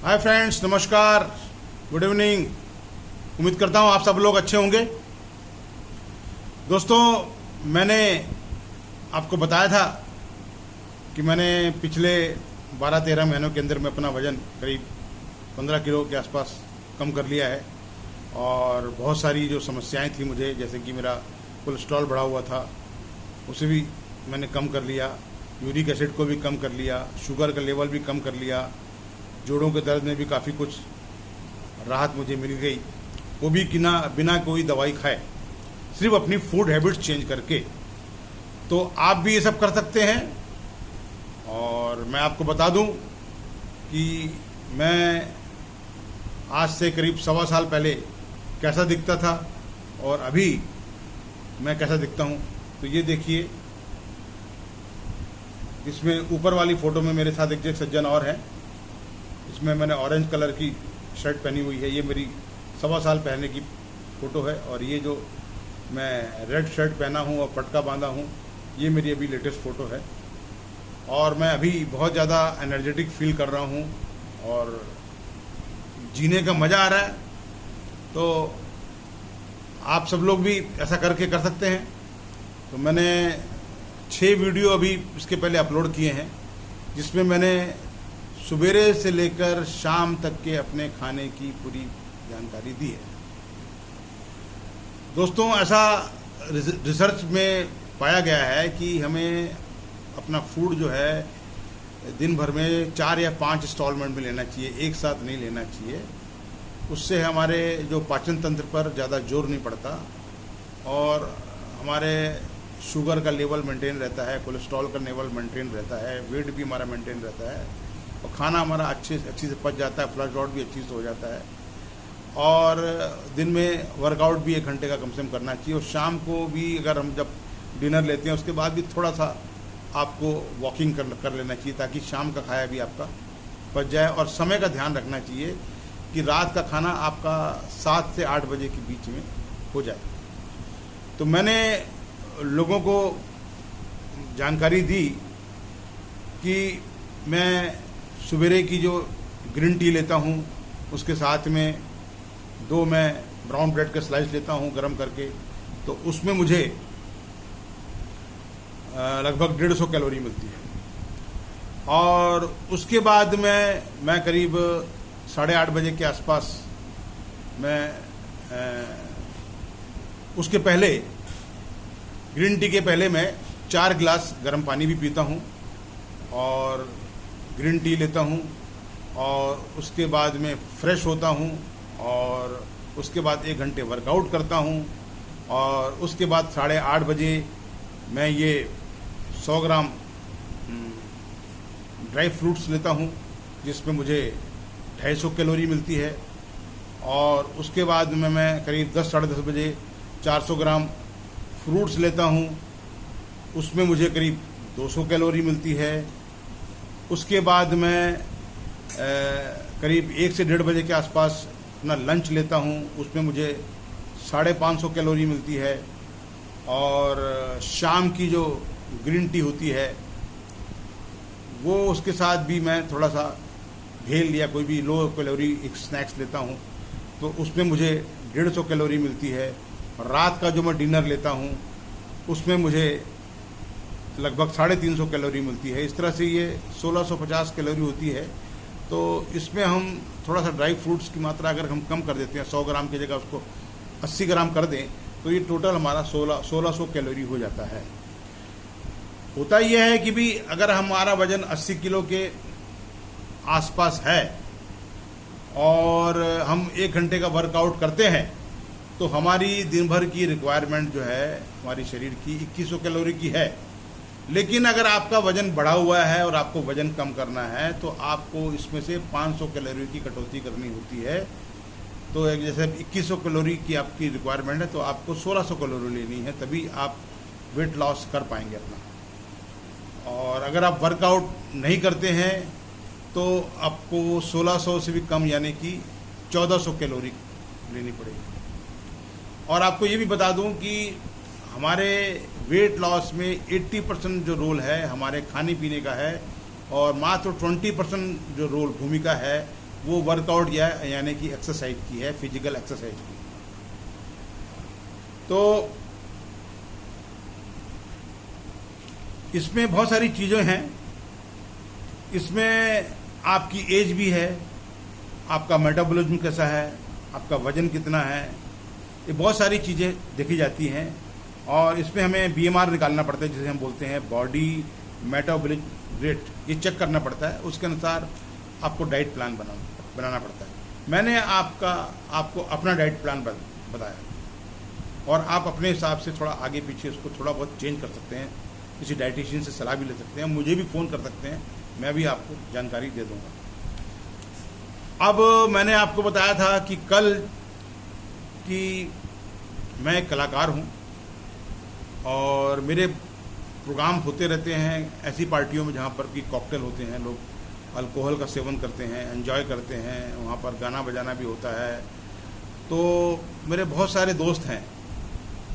Hi friends, नमस्कार, good evening. उम्मीद करता हूँ आप सब लोग अच्छे होंगे। दोस्तों, मैंने आपको बताया था कि मैंने पिछले 12-13 महीनों के अंदर में अपना वज़न करीब 15 किलो के आसपास कम कर लिया है। और बहुत सारी जो समस्याएं थी मुझे, जैसे कि मेरा कोलेस्ट्रॉल बढ़ा हुआ था, उसे भी मैंने कम कर लिया, यूरिक एसिड को भी कम कर लिया, शुगर का लेवल भी कम कर लिया, जोड़ों के दर्द में भी काफ़ी कुछ राहत मुझे मिल गई, वो भी बिना कोई दवाई खाए, सिर्फ अपनी फूड हैबिट्स चेंज करके। तो आप भी ये सब कर सकते हैं। और मैं आपको बता दूं कि मैं आज से करीब 1.25 साल पहले कैसा दिखता था और अभी मैं कैसा दिखता हूं। तो ये देखिए, इसमें ऊपर वाली फ़ोटो में मेरे साथ एक सज्जन और हैं। इसमें मैंने ऑरेंज कलर की शर्ट पहनी हुई है, ये मेरी 1.25 साल पहले की फ़ोटो है। और ये जो मैं रेड शर्ट पहना हूँ और पटका बांधा हूँ, ये मेरी अभी लेटेस्ट फ़ोटो है। और मैं अभी बहुत ज़्यादा एनर्जेटिक फील कर रहा हूँ और जीने का मज़ा आ रहा है। तो आप सब लोग भी ऐसा करके कर सकते हैं। तो मैंने 6 वीडियो अभी इसके पहले अपलोड किए हैं, जिसमें मैंने सुबेरे से लेकर शाम तक के अपने खाने की पूरी जानकारी दी है। दोस्तों, ऐसा रिसर्च में पाया गया है कि हमें अपना फूड जो है दिन भर में 4 या 5 इंस्टॉलमेंट में लेना चाहिए, एक साथ नहीं लेना चाहिए। उससे हमारे जो पाचन तंत्र पर ज़्यादा जोर नहीं पड़ता और हमारे शुगर का लेवल मेंटेन रहता है, कोलेस्ट्रॉल का लेवल मेंटेन रहता है, वेट भी हमारा मेंटेन रहता है और खाना हमारा अच्छी से पच जाता है, फ्लश आउट भी अच्छी से हो जाता है। और दिन में वर्कआउट भी 1 घंटे का कम से कम करना चाहिए। और शाम को भी अगर हम जब डिनर लेते हैं उसके बाद भी थोड़ा सा आपको वॉकिंग कर लेना चाहिए, ताकि शाम का खाया भी आपका पच जाए। और समय का ध्यान रखना चाहिए कि रात का खाना आपका 7 से 8 बजे के बीच में हो जाए। तो मैंने लोगों को जानकारी दी कि मैं सवेरे की जो ग्रीन टी लेता हूँ, उसके साथ में 2 मैं ब्राउन ब्रेड का स्लाइस लेता हूँ गरम करके, तो उसमें मुझे लगभग 150 कैलोरी मिलती है। और उसके बाद मैं करीब 8:30 बजे के आसपास मैं उसके पहले ग्रीन टी के पहले मैं 4 गिलास गर्म पानी भी पीता हूँ और ग्रीन टी लेता हूँ। और उसके बाद में फ्रेश होता हूँ और उसके बाद 1 घंटे वर्कआउट करता हूँ। और उसके बाद 8:30 बजे मैं ये 100 ग्राम ड्राई फ्रूट्स लेता हूँ, जिसमें मुझे 250 कैलोरी मिलती है। और उसके बाद में मैं करीब 10-10:30 बजे 400 ग्राम फ्रूट्स लेता हूँ, उसमें मुझे करीब 200 कैलोरी मिलती है। उसके बाद मैं करीब 1 से 1:30 बजे के आसपास अपना लंच लेता हूँ, उसमें मुझे 550 कैलोरी मिलती है। और शाम की जो ग्रीन टी होती है वो, उसके साथ भी मैं थोड़ा सा भेल या कोई भी लो कैलोरी एक स्नैक्स लेता हूँ, तो उसमें मुझे 150 कैलोरी मिलती है। और रात का जो मैं डिनर लेता हूँ उसमें मुझे लगभग 350 कैलोरी मिलती है। इस तरह से ये 1650 कैलोरी होती है। तो इसमें हम थोड़ा सा ड्राई फ्रूट्स की मात्रा अगर हम कम कर देते हैं, 100 ग्राम की जगह उसको 80 ग्राम कर दें, तो ये टोटल हमारा 1600 कैलोरी हो जाता है। होता यह है कि भी अगर हमारा वज़न 80 किलो के आसपास है और हम 1 घंटे का वर्कआउट करते हैं, तो हमारी दिन भर की रिक्वायरमेंट जो है हमारी शरीर की 2100 कैलोरी की है। लेकिन अगर आपका वज़न बढ़ा हुआ है और आपको वज़न कम करना है, तो आपको इसमें से 500 कैलोरी की कटौती करनी होती है। तो एक जैसे 2100 कैलोरी की आपकी रिक्वायरमेंट है, तो आपको 1600 कैलोरी लेनी है, तभी आप वेट लॉस कर पाएंगे अपना। और अगर आप वर्कआउट नहीं करते हैं तो आपको 1600 से भी कम, यानी कि 1400 कैलोरी लेनी पड़ेगी। और आपको ये भी बता दूं कि हमारे वेट लॉस में 80% जो रोल है हमारे खाने पीने का है और मात्र 20% जो रोल भूमिका है वो वर्कआउट यानी कि एक्सरसाइज की है, फिजिकल एक्सरसाइज की। तो इसमें बहुत सारी चीज़ें हैं। इसमें आपकी एज भी है, आपका मेटाबॉलिज्म कैसा है, आपका वजन कितना है, ये बहुत सारी चीज़ें देखी जाती हैं। और इसमें हमें BMR निकालना पड़ता है, जिसे हम बोलते हैं बॉडी मेटाबॉलिक रेट, ये चेक करना पड़ता है। उसके अनुसार आपको डाइट प्लान बनाना पड़ता है। मैंने आपको अपना डाइट प्लान बताया, और आप अपने हिसाब से थोड़ा आगे पीछे उसको थोड़ा बहुत चेंज कर सकते हैं। किसी डाइटिशियन से सलाह भी ले सकते हैं, मुझे भी फ़ोन कर सकते हैं, मैं भी आपको जानकारी दे दूंगा। अब मैंने आपको बताया था कि कल कि मैं एक कलाकार हूं और मेरे प्रोग्राम होते रहते हैं ऐसी पार्टियों में जहां पर कि कॉकटेल होते हैं, लोग अल्कोहल का सेवन करते हैं, एंजॉय करते हैं, वहां पर गाना बजाना भी होता है। तो मेरे बहुत सारे दोस्त हैं,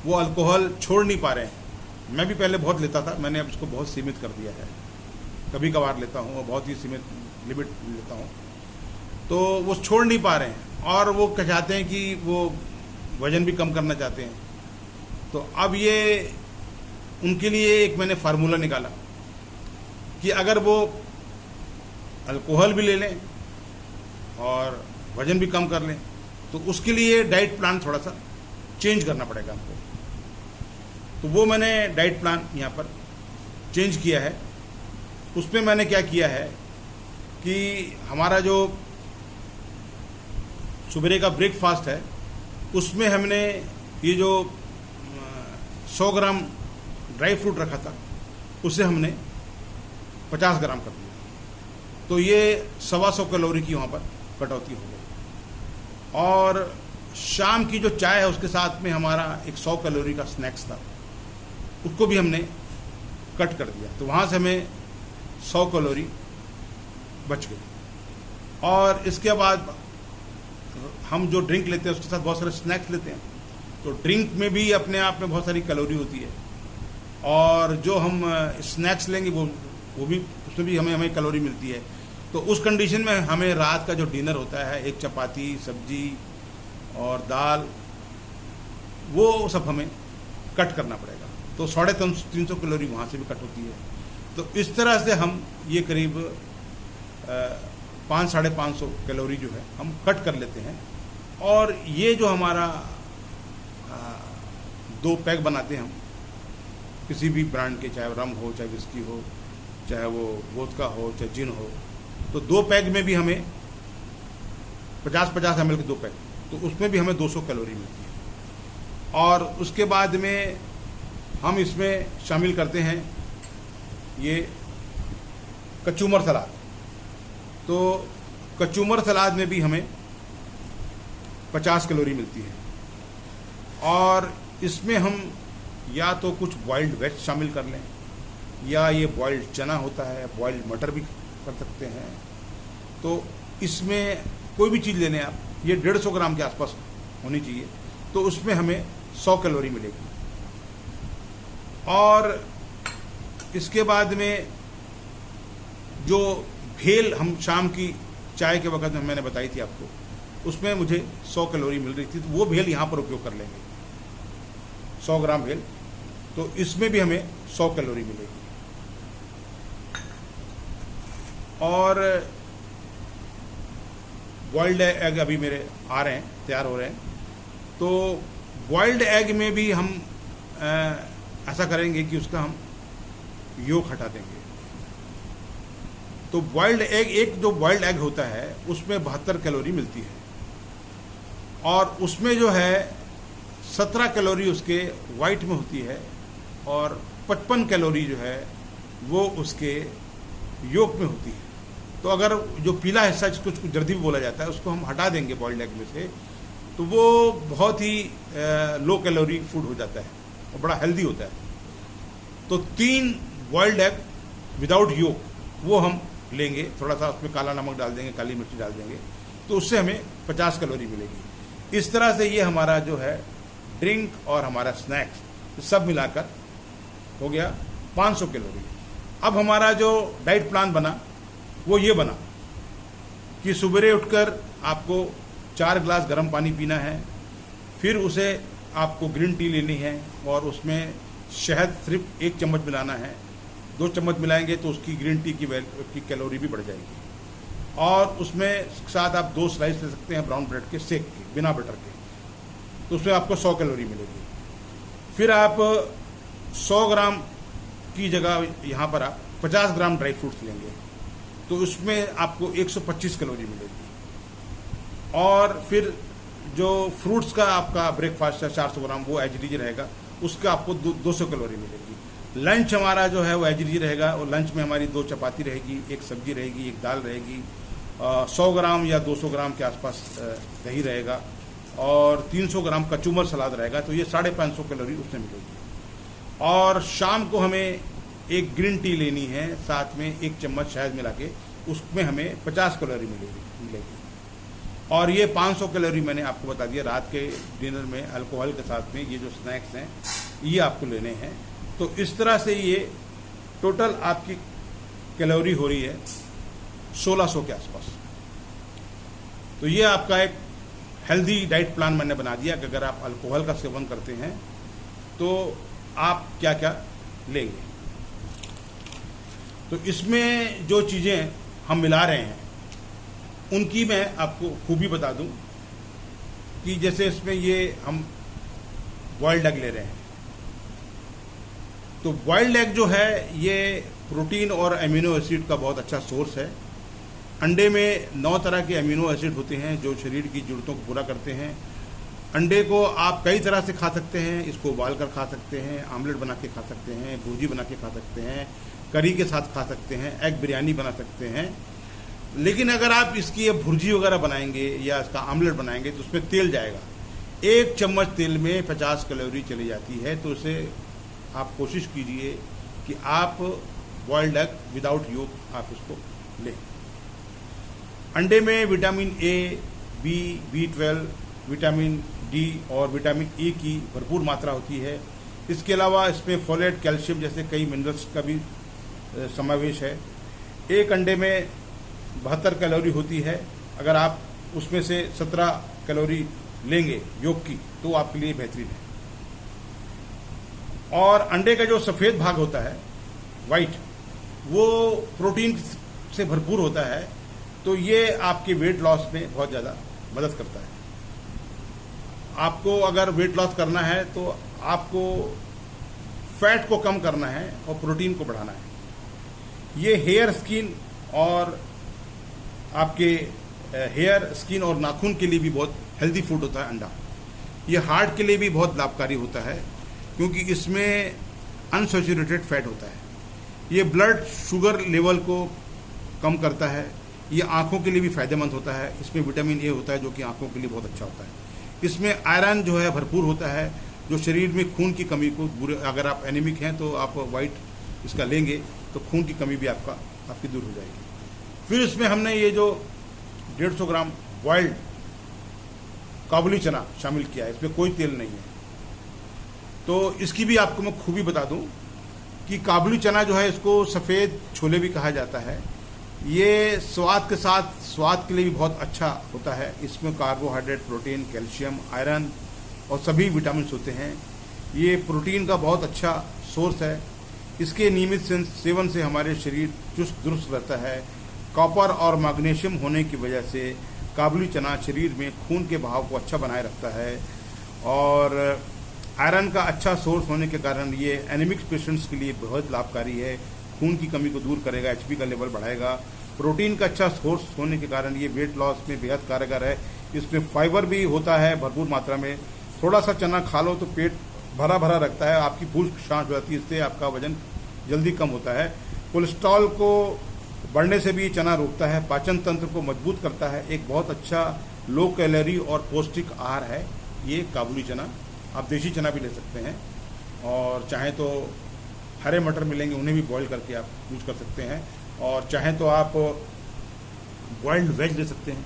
वो अल्कोहल छोड़ नहीं पा रहे हैं। मैं भी पहले बहुत लेता था, मैंने अब उसको बहुत सीमित कर दिया है। कभी कभार लेता हूँ और बहुत ही सीमित लिमिट लेता हूँ। तो वो छोड़ नहीं पा रहे हैं और वो चाहते हैं कि वो वज़न भी कम करना चाहते हैं। तो अब ये उनके लिए एक मैंने फार्मूला निकाला कि अगर वो अल्कोहल भी ले लें और वज़न भी कम कर लें, तो उसके लिए डाइट प्लान थोड़ा सा चेंज करना पड़ेगा हमको। तो वो मैंने डाइट प्लान यहाँ पर चेंज किया है। उसमें मैंने क्या किया है कि हमारा जो सुबह का ब्रेकफास्ट है, उसमें हमने ये जो 100 ग्राम ड्राई फ्रूट रखा था, उसे हमने 50 ग्राम कर दिया। तो ये 125 कैलोरी की वहाँ पर कटौती हो गई। और शाम की जो चाय है उसके साथ में हमारा एक 100 कैलोरी का स्नैक्स था, उसको भी हमने कट कर दिया। तो वहाँ से हमें 100 कैलोरी बच गई। और इसके बाद हम जो ड्रिंक लेते हैं उसके साथ बहुत सारे स्नैक्स लेते हैं, तो ड्रिंक में भी अपने आप में बहुत सारी कैलोरी होती है। और जो हम स्नैक्स लेंगे वो भी, उसमें भी हमें कैलोरी मिलती है। तो उस कंडीशन में हमें रात का जो डिनर होता है, एक चपाती, सब्जी और दाल, वो सब हमें कट करना पड़ेगा। तो 350 कैलोरी वहाँ से भी कट होती है। तो इस तरह से हम ये करीब 500-550 कैलोरी जो है हम कट कर लेते हैं। और ये जो हमारा 2 पैक बनाते हैं हम किसी भी ब्रांड के, चाहे रम हो, चाहे विस्की हो, चाहे वो वोदका हो, चाहे जिन हो, तो 2 पैक में भी हमें 50-50 ml के 2 पैक, तो उसमें भी हमें 200 कैलोरी मिलती है। और उसके बाद में हम इसमें शामिल करते हैं ये कचूमर सलाद। तो कचूमर सलाद में भी हमें 50 कैलोरी मिलती है। और इसमें हम या तो कुछ बॉइल्ड वेज शामिल कर लें, या ये बॉइल्ड चना होता है, बॉइल्ड मटर भी कर सकते हैं। तो इसमें कोई भी चीज़ लेने आप, ये 150 ग्राम के आसपास होनी चाहिए, तो उसमें हमें 100 कैलोरी मिलेगी। और इसके बाद में जो भेल हम शाम की चाय के वक्त में मैंने बताई थी आपको, उसमें मुझे 100 कैलोरी मिल रही थी, तो वो भेल यहाँ पर उपयोग कर लेंगे, 100 ग्राम भेल। तो इसमें भी हमें 100 कैलोरी मिलेगी। और बॉइल्ड एग अभी मेरे आ रहे हैं, तैयार हो रहे हैं। तो बॉइल्ड एग में भी हम ऐसा करेंगे कि उसका हम योग हटा देंगे। तो बॉइल्ड एग, एक जो बॉइल्ड एग होता है उसमें 72 कैलोरी मिलती है, और उसमें जो है 17 कैलोरी उसके वाइट में होती है, और 55 कैलोरी जो है वो उसके योग में होती है। तो अगर जो पीला हिस्सा, जिसको जर्दी भी बोला जाता है, उसको हम हटा देंगे बॉइल्ड एग में से, तो वो बहुत ही लो कैलोरी फूड हो जाता है और बड़ा हेल्दी होता है। तो 3 बॉइल्ड एग विदाउट योग वो हम लेंगे, थोड़ा सा उसमें काला नमक डाल देंगे, काली मिर्ची डाल देंगे, तो उससे हमें 50 कैलोरी मिलेगी। इस तरह से ये हमारा जो है ड्रिंक और हमारा स्नैक्स सब मिलाकर हो गया 500 कैलोरी। अब हमारा जो डाइट प्लान बना वो ये बना कि सुबह उठकर आपको 4 गिलास गर्म पानी पीना है, फिर उसे आपको ग्रीन टी लेनी है और उसमें शहद सिर्फ 1 चम्मच मिलाना है। 2 चम्मच मिलाएंगे तो उसकी ग्रीन टी की कैलोरी भी बढ़ जाएगी। और उसमें साथ आप 2 स्लाइस ले सकते हैं ब्राउन ब्रेड के सेक के, बिना बटर के, तो उसमें आपको 100 कैलोरी मिलेगी। फिर आप 100 ग्राम की जगह यहाँ पर आप 50 ग्राम ड्राई फ्रूट्स लेंगे तो उसमें आपको 125 कैलोरी मिलेगी। और फिर जो फ्रूट्स का आपका ब्रेकफास्ट है 400 ग्राम, वो एच डी जी रहेगा, उसका आपको 200 कैलोरी मिलेगी। लंच हमारा जो है वो एच डी जी रहेगा और लंच में हमारी 2 चपाती रहेगी, 1 सब्जी रहेगी, 1 दाल रहेगी, 100 ग्राम या 200 ग्राम के आसपास दही रहेगा और 300 ग्राम कचूमर सलाद रहेगा, तो ये 550 कैलोरी उसमें मिलेगी। और शाम को हमें 1 ग्रीन टी लेनी है, साथ में 1 चम्मच शहद मिला के, उसमें हमें 50 कैलोरी मिलेगी। और ये 500 कैलोरी मैंने आपको बता दिया। रात के डिनर में अल्कोहल के साथ में ये जो स्नैक्स हैं ये आपको लेने हैं। तो इस तरह से ये टोटल आपकी कैलोरी हो रही है 1600 के आसपास। तो ये आपका एक हेल्दी डाइट प्लान मैंने बना दिया कि अगर आप अल्कोहल का सेवन करते हैं तो आप क्या क्या लेंगे। तो इसमें जो चीज़ें हम मिला रहे हैं उनकी मैं आपको खूबी बता दूं कि जैसे इसमें ये हम बॉइल्ड एग ले रहे हैं, तो बॉइल्ड एग जो है ये प्रोटीन और अमीनो एसिड का बहुत अच्छा सोर्स है। अंडे में 9 तरह के अमीनो एसिड होते हैं जो शरीर की ज़रूरतों को पूरा करते हैं। अंडे को आप कई तरह से खा सकते हैं, इसको उबाल कर खा सकते हैं, आमलेट बना के खा सकते हैं, भुर्जी बना के खा सकते हैं, करी के साथ खा सकते हैं, एग बिरयानी बना सकते हैं। लेकिन अगर आप इसकी भुर्जी वगैरह बनाएंगे या इसका आमलेट बनाएंगे तो उसमें तेल जाएगा। 1 चम्मच तेल में 50 कैलोरी चली जाती है। तो उसे आप कोशिश कीजिए कि आप बॉइल्ड एग विदाउट योक आप उसको लें। अंडे में vitamin A, B, B12, vitamin D और विटामिन ई की भरपूर मात्रा होती है। इसके अलावा इसमें फोलेट, कैल्शियम जैसे कई मिनरल्स का भी समावेश है। एक अंडे में 72 कैलोरी होती है। अगर आप उसमें से 17 कैलोरी लेंगे योग की तो आपके लिए बेहतरीन है। और अंडे का जो सफ़ेद भाग होता है वाइट, वो प्रोटीन से भरपूर होता है, तो ये आपके वेट लॉस में बहुत ज़्यादा मदद करता है। आपको अगर वेट लॉस करना है तो आपको फैट को कम करना है और प्रोटीन को बढ़ाना है। ये हेयर, स्किन और आपके हेयर, स्किन और नाखून के लिए भी बहुत हेल्दी फूड होता है अंडा। ये हार्ट के लिए भी बहुत लाभकारी होता है क्योंकि इसमें अनसैचुरेटेड फैट होता है। ये ब्लड शुगर लेवल को कम करता है। ये आँखों के लिए भी फ़ायदेमंद होता है। इसमें विटामिन ए होता है जो कि आँखों के लिए बहुत अच्छा होता है। इसमें आयरन जो है भरपूर होता है जो शरीर में खून की कमी को अगर आप एनीमिक हैं तो आप वाइट इसका लेंगे तो खून की कमी भी आपकी दूर हो जाएगी। फिर इसमें हमने ये जो 150 ग्राम बॉइल्ड काबुली चना शामिल किया है। इसमें कोई तेल नहीं है। तो इसकी भी आपको मैं खूबी बता दूं कि काबुली चना जो है इसको सफ़ेद छोले भी कहा जाता है। ये स्वाद के साथ स्वाद के लिए भी बहुत अच्छा होता है। इसमें कार्बोहाइड्रेट, प्रोटीन, कैल्शियम, आयरन और सभी विटामिन होते हैं। ये प्रोटीन का बहुत अच्छा सोर्स है। इसके नियमित सेवन से हमारे शरीर चुस्त दुरुस्त रहता है। कॉपर और मैग्नीशियम होने की वजह से काबुली चना शरीर में खून के बहाव को अच्छा बनाए रखता है और आयरन का अच्छा सोर्स होने के कारण ये एनीमिक पेशेंट्स के लिए बहुत लाभकारी है। खून की कमी को दूर करेगा, एचपी का लेवल बढ़ाएगा। प्रोटीन का अच्छा सोर्स होने के कारण ये वेट लॉस में बेहद कारगर है। इसमें फाइबर भी होता है भरपूर मात्रा में। थोड़ा सा चना खा लो तो पेट भरा भरा रखता है, आपकी भूख शांत हो जाती है, इससे आपका वजन जल्दी कम होता है। कोलेस्ट्रॉल को बढ़ने से भी चना रोकता है। पाचन तंत्र को मजबूत करता है। एक बहुत अच्छा लो कैलोरी और पौष्टिक आहार है ये काबुली चना। आप देसी चना भी ले सकते हैं और चाहें तो हरे मटर मिलेंगे, उन्हें भी बॉईल करके आप यूज कर सकते हैं। और चाहें तो आप बॉइल्ड वेज ले सकते हैं।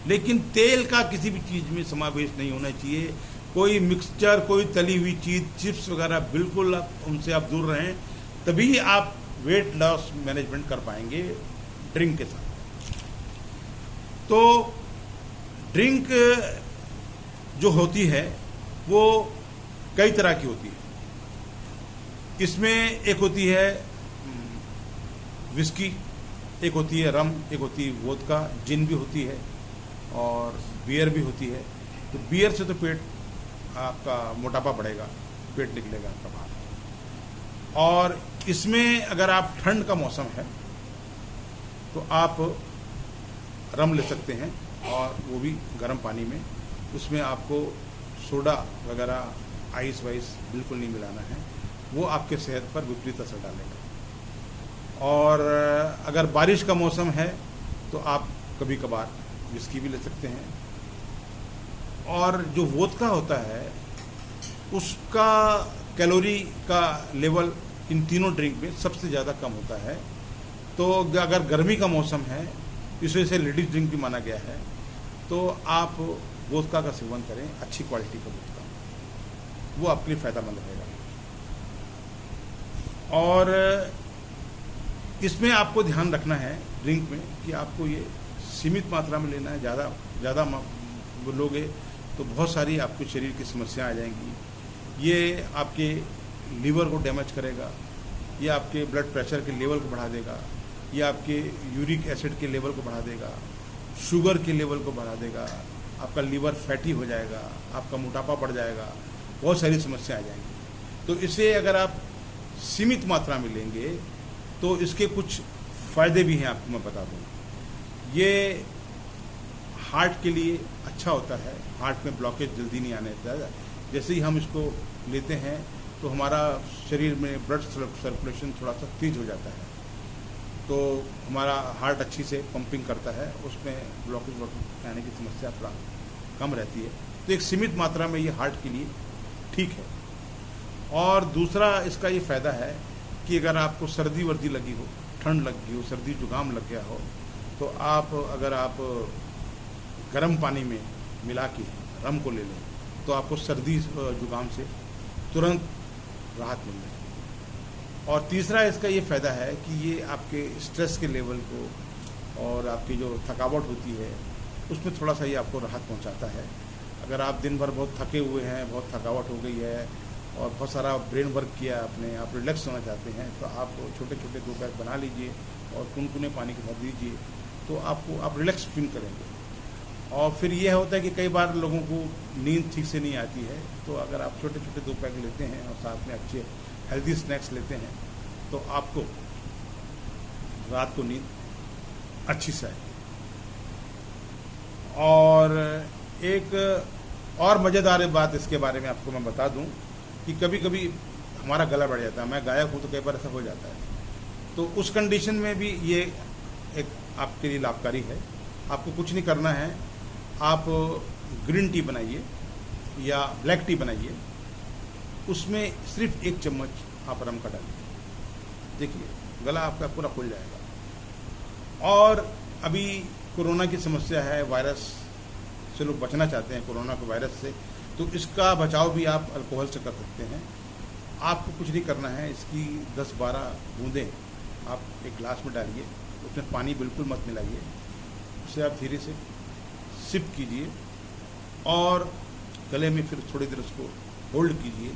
लेकिन तेल का किसी भी चीज़ में समावेश नहीं होना चाहिए। कोई मिक्सचर, कोई तली हुई चीज़, चिप्स वगैरह बिल्कुल उनसे आप दूर रहें, तभी आप वेट लॉस मैनेजमेंट कर पाएंगे ड्रिंक के साथ। तो ड्रिंक जो होती है वो कई तरह की होती है। इसमें एक होती है विस्की, एक होती है रम, एक होती है वोदका, जिन भी होती है और बियर भी होती है। तो बियर से तो पेट आपका मोटापा बढ़ेगा, पेट निकलेगा आपका बाहर। और इसमें अगर आप ठंड का मौसम है तो आप रम ले सकते हैं, और वो भी गर्म पानी में। उसमें आपको सोडा वगैरह, आइस वाइस बिल्कुल नहीं मिलाना है, वो आपके सेहत पर विपरीत असर डालेगा। और अगर बारिश का मौसम है तो आप कभी कभार विस्की भी ले सकते हैं। और जो वोदका होता है उसका कैलोरी का लेवल इन तीनों ड्रिंक में सबसे ज़्यादा कम होता है। तो अगर गर्मी का मौसम है, इस वजह से लेडीज ड्रिंक भी माना गया है, तो आप वोदका का सेवन करें, अच्छी क्वालिटी का वोदका, वो आपके लिए फ़ायदेमंद रहेगा। और इसमें आपको ध्यान रखना है ड्रिंक में कि आपको ये सीमित मात्रा में लेना है। ज़्यादा लोगे तो बहुत सारी आपके शरीर की समस्या आ जाएंगी। ये आपके लीवर को डैमेज करेगा, ये आपके ब्लड प्रेशर के लेवल को बढ़ा देगा, ये आपके यूरिक एसिड के लेवल को बढ़ा देगा, शुगर के लेवल को बढ़ा देगा, आपका लीवर फैटी हो जाएगा, आपका मोटापा बढ़ जाएगा, बहुत सारी समस्या आ जाएंगी। तो इसे अगर आप सीमित मात्रा में लेंगे तो इसके कुछ फ़ायदे भी हैं, आपको मैं बता दूँ। ये हार्ट के लिए अच्छा होता है, हार्ट में ब्लॉकेज जल्दी नहीं आने देता है। जैसे ही हम इसको लेते हैं तो हमारा शरीर में ब्लड सर्कुलेशन थोड़ा सा तेज हो जाता है, तो हमारा हार्ट अच्छी से पंपिंग करता है, उसमें ब्लॉकेज आने की समस्या थोड़ा कम रहती है। तो एक सीमित मात्रा में ये हार्ट के लिए ठीक है। और दूसरा इसका ये फ़ायदा है कि अगर आपको सर्दी वर्दी लगी हो, ठंड लगी हो, सर्दी जुकाम लग गया हो, तो अगर आप गर्म पानी में मिला के रम को ले लें तो आपको सर्दी जुकाम से तुरंत राहत मिल जाएगी। और तीसरा इसका ये फ़ायदा है कि ये आपके स्ट्रेस के लेवल को और आपकी जो थकावट होती है उसमें थोड़ा सा ये आपको राहत पहुंचाता है। अगर आप दिन भर बहुत थके हुए हैं, बहुत थकावट हो गई है और बहुत सारा ब्रेन वर्क किया आपने, आप रिलैक्स होना चाहते हैं, तो आप छोटे छोटे 2 पैक बना लीजिए और कुनकुने पानी के साथ दीजिए, तो आप रिलैक्स फील करेंगे। और फिर यह होता है कि कई बार लोगों को नींद ठीक से नहीं आती है, तो अगर आप छोटे छोटे 2 पैक लेते हैं और साथ में अच्छे हेल्दी स्नैक्स लेते हैं तो आपको रात को नींद अच्छी से आएगी। और एक और मज़ेदार बात इसके बारे में आपको मैं बता दूं कि कभी कभी हमारा गला बढ़ जाता है, मैं गायक हूँ तो कई बार ऐसा हो जाता है, तो उस कंडीशन में भी ये एक आपके लिए लाभकारी है। आपको कुछ नहीं करना है, आप ग्रीन टी बनाइए या ब्लैक टी बनाइए, उसमें सिर्फ 1 चम्मच आप रम का डालिए, देखिए गला आपका पूरा खुल जाएगा। और अभी कोरोना की समस्या है, वायरस से लोग बचना चाहते हैं कोरोना के वायरस से, तो इसका बचाव भी आप अल्कोहल से कर सकते हैं। आपको कुछ नहीं करना है, इसकी 10-12 बूंदें आप एक गिलास में डालिए, उसमें पानी बिल्कुल मत मिलाइए, उसे आप धीरे से सिप कीजिए और गले में फिर थोड़ी देर उसको होल्ड कीजिए,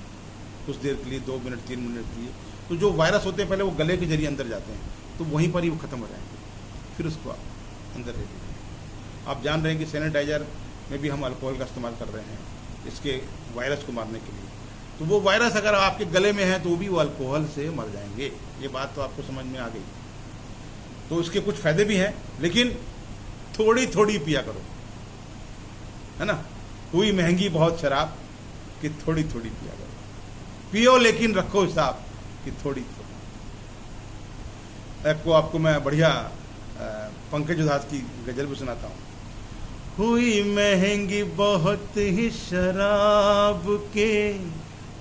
कुछ देर के लिए 2 मिनट 3 मिनट के लिए। तो जो वायरस होते हैं पहले वो गले के जरिए अंदर जाते हैं, तो वहीं पर ही वो ख़त्म हो जाएंगे, फिर उसको आप अंदर ले लीजिए। आप जान रहे हैं कि सैनिटाइज़र में भी हम अल्कोहल का इस्तेमाल कर रहे हैं इसके वायरस को मारने के लिए, तो वो वायरस अगर आपके गले में है तो भी वो अल्कोहल से मर जाएंगे। ये बात तो आपको समझ में आ गई। तो इसके कुछ फ़ायदे भी हैं, लेकिन थोड़ी थोड़ी पिया करो, है ना। हुई महंगी बहुत शराब कि थोड़ी थोड़ी पिया करो, पियो लेकिन रखो हिसाब कि थोड़ी थोड़ी। आपको मैं बढ़िया पंकज उधास की गजल भी सुनाता हूँ। हुई महंगी बहुत ही शराब के,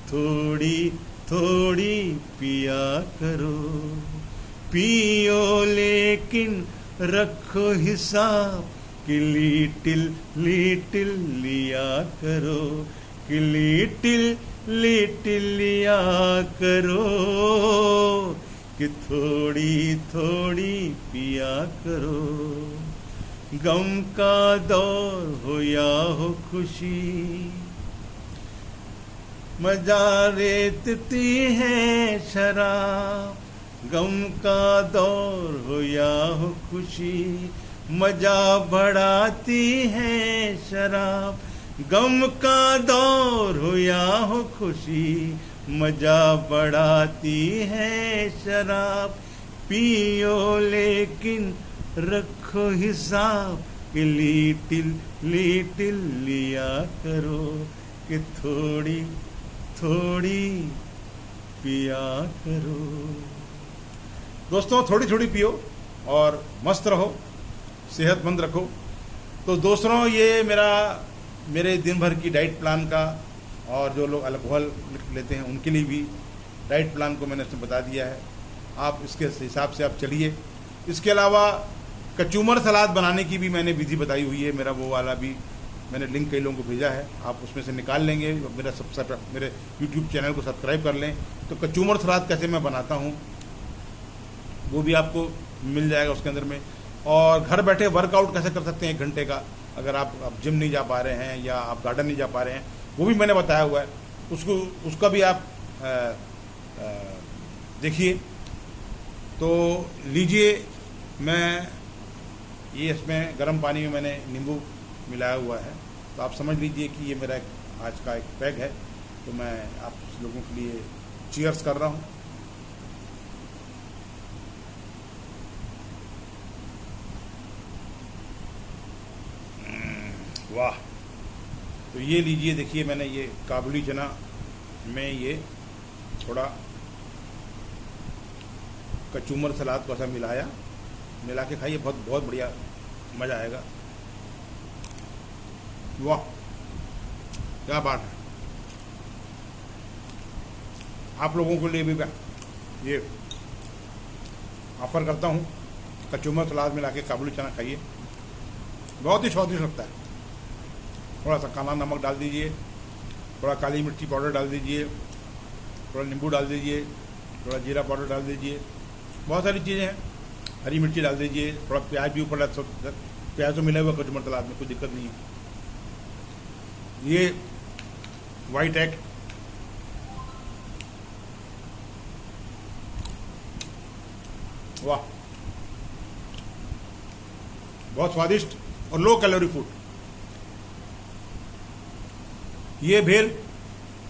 थोड़ी थोड़ी पिया करो, पियो लेकिन रखो हिसाब कि लिटिल लिटिल लिया करो, कि लिटिल लिटिल लिया करो, कि थोड़ी थोड़ी पिया करो। गम का दौर हो या हो खुशी, मजा रेतती है शराब, गम का दौर हो या हो खुशी, मजा बढ़ाती है शराब, गम का दौर हो या हो खुशी, मजा बढ़ाती है शराब, पियो लेकिन रखो हिसाब, कि लीटिल लीटिल लिया करो, कि थोड़ी थोड़ी पिया करो। दोस्तों थोड़ी थोड़ी पियो और मस्त रहो, सेहतमंद रखो। तो दोस्तों ये मेरे दिन भर की डाइट प्लान का, और जो लोग अल्कोहल लेते हैं उनके लिए भी डाइट प्लान को मैंने इसमें बता दिया है। आप इसके हिसाब से आप चलिए। इसके अलावा कचूमर सलाद बनाने की भी मैंने विधि बताई हुई है, मेरा वो वाला भी मैंने लिंक कई लोगों को भेजा है, आप उसमें से निकाल लेंगे। मेरे यूट्यूब चैनल को सब्सक्राइब कर लें, तो कचूमर सलाद कैसे मैं बनाता हूँ वो भी आपको मिल जाएगा उसके अंदर में। और घर बैठे वर्कआउट कैसे कर सकते हैं 1 घंटे का, अगर आप जिम नहीं जा पा रहे हैं या आप गार्डन नहीं जा पा रहे हैं, वो भी मैंने बताया हुआ है, उसका भी आप देखिए। तो लीजिए, मैं ये इसमें गर्म पानी में मैंने नींबू मिलाया हुआ है, तो आप समझ लीजिए कि ये मेरा आज का एक पैग है। तो मैं आप लोगों के लिए चीयर्स कर रहा हूँ। वाह। तो ये लीजिए, देखिए मैंने ये काबुली चना में ये थोड़ा कचूमर सलाद को ऐसा मिला के खाइए, बहुत बढ़िया मज़ा आएगा। वाह क्या बात है। आप लोगों के लिए भी ये ऑफर करता हूँ, कचूमर सलाद मिला के काबुली चना खाइए, बहुत ही स्वादिष्ट लगता है। थोड़ा सा काला नमक डाल दीजिए, थोड़ा काली मिर्ची पाउडर डाल दीजिए, थोड़ा नींबू डाल दीजिए, थोड़ा जीरा पाउडर डाल दीजिए, बहुत सारी चीज़ें हैं, हरी मिर्ची डाल दीजिए, थोड़ा प्याज भी ऊपर, प्याज तो मिला हुआ कचूमर सलाद में, कोई दिक्कत नहीं है। ये वाइट एग, वाह बहुत स्वादिष्ट और लो कैलोरी फूड। ये भेल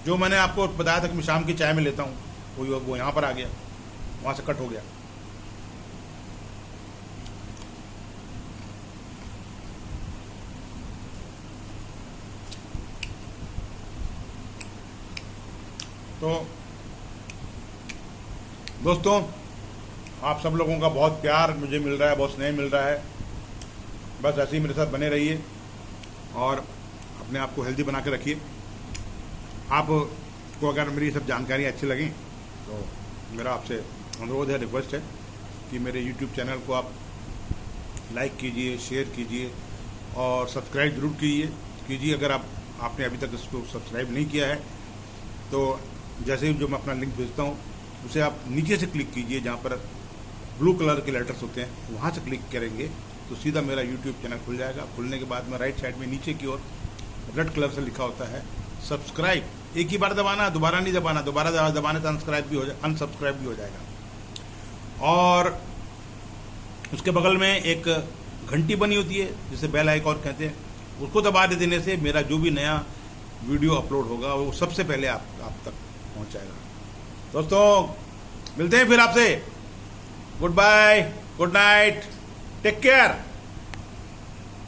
जो मैंने आपको बताया था कि मैं शाम की चाय में लेता हूँ, वो यहाँ पर आ गया, वहाँ से कट हो गया। तो दोस्तों आप सब लोगों का बहुत प्यार मुझे मिल रहा है, बहुत स्नेह मिल रहा है। बस ऐसे ही मेरे साथ बने रहिए और अपने आप को हेल्दी बना के रखिए। आपको अगर मेरी सब जानकारियाँ अच्छी लगें तो मेरा आपसे अनुरोध है, रिक्वेस्ट है कि मेरे YouTube चैनल को आप लाइक कीजिए, शेयर कीजिए और सब्सक्राइब ज़रूर कीजिए। अगर आपने अभी तक इसको सब्सक्राइब नहीं किया है तो जैसे ही जो मैं अपना लिंक भेजता हूँ उसे आप नीचे से क्लिक कीजिए, जहाँ पर ब्लू कलर के लेटर्स होते हैं, वहाँ से क्लिक करेंगे तो सीधा मेरा YouTube चैनल खुल जाएगा। खुलने के बाद में राइट साइड में नीचे की ओर रेड कलर से लिखा होता है सब्सक्राइब, एक ही बार दबाना, दोबारा नहीं दबाना, दोबारा दबाने से अनसब्सक्राइब भी हो जाएगा। और उसके बगल में एक घंटी बनी होती है जिसे बेल आइकन कहते हैं, उसको दबा देने से मेरा जो भी नया वीडियो अपलोड होगा वो सबसे पहले आप तक पहुंच जाएगा। दोस्तों मिलते हैं फिर आपसे। Goodbye, good night, take care.